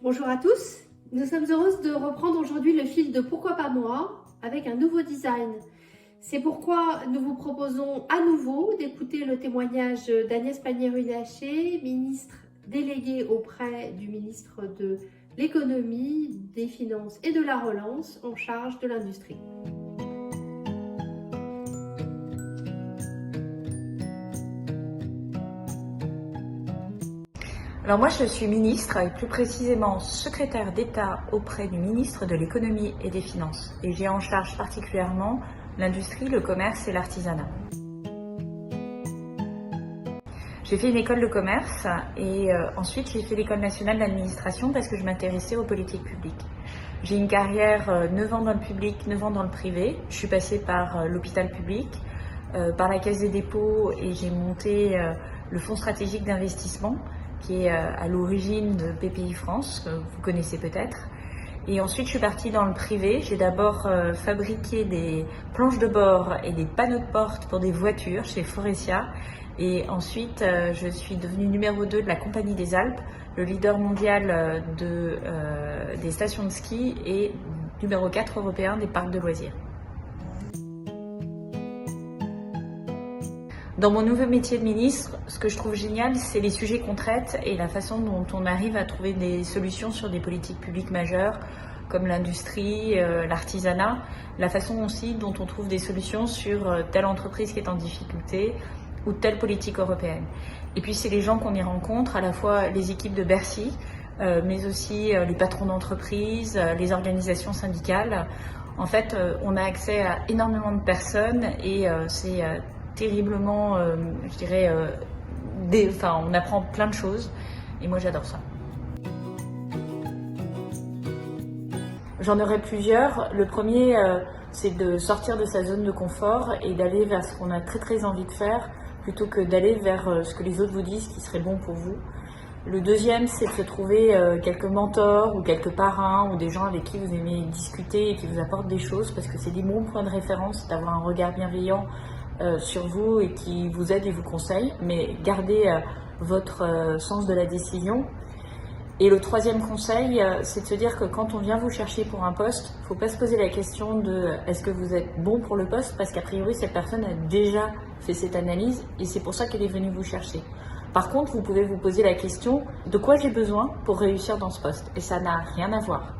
Bonjour à tous, nous sommes heureuses de reprendre aujourd'hui le fil de Pourquoi pas moi avec un nouveau design. C'est pourquoi nous vous proposons à nouveau d'écouter le témoignage d'Agnès Pannier-Runacher, ministre déléguée auprès du ministre de l'Économie, des Finances et de la Relance en charge de l'industrie. Alors moi je suis ministre et plus précisément secrétaire d'État auprès du ministre de l'Économie et des Finances et j'ai en charge particulièrement l'industrie, le commerce et l'artisanat. J'ai fait une école de commerce et ensuite j'ai fait l'école nationale d'administration parce que je m'intéressais aux politiques publiques. J'ai une carrière 9 ans dans le public, 9 ans dans le privé. Je suis passée par l'hôpital public, par la Caisse des dépôts et j'ai monté le Fonds stratégique d'investissement qui est à l'origine de BPI France, que vous connaissez peut-être. Et ensuite, je suis partie dans le privé. J'ai d'abord fabriqué des planches de bord et des panneaux de porte pour des voitures chez Forestia. Et ensuite, je suis devenue numéro 2 de la Compagnie des Alpes, le leader mondial des stations de ski et numéro 4 européen des parcs de loisirs. Dans mon nouveau métier de ministre, ce que je trouve génial, c'est les sujets qu'on traite et la façon dont on arrive à trouver des solutions sur des politiques publiques majeures comme l'industrie, l'artisanat, la façon aussi dont on trouve des solutions sur telle entreprise qui est en difficulté ou telle politique européenne. Et puis c'est les gens qu'on y rencontre, à la fois les équipes de Bercy, mais aussi les patrons d'entreprise, les organisations syndicales. En fait, on a accès à énormément de personnes et c'est terriblement, je dirais, on apprend plein de choses et moi j'adore ça. J'en aurais plusieurs. Le premier, c'est de sortir de sa zone de confort et d'aller vers ce qu'on a très envie de faire plutôt que d'aller vers ce que les autres vous disent qui serait bon pour vous. Le deuxième, c'est de se trouver quelques mentors ou quelques parrains ou des gens avec qui vous aimez discuter et qui vous apportent des choses parce que c'est des bons points de référence d'avoir un regard bienveillant sur vous et qui vous aide et vous conseille, mais gardez votre sens de la décision. Et le troisième conseil, c'est de se dire que quand on vient vous chercher pour un poste, il ne faut pas se poser la question de est-ce que vous êtes bon pour le poste, parce qu'a priori cette personne a déjà fait cette analyse et c'est pour ça qu'elle est venue vous chercher. Par contre, vous pouvez vous poser la question de quoi j'ai besoin pour réussir dans ce poste et ça n'a rien à voir.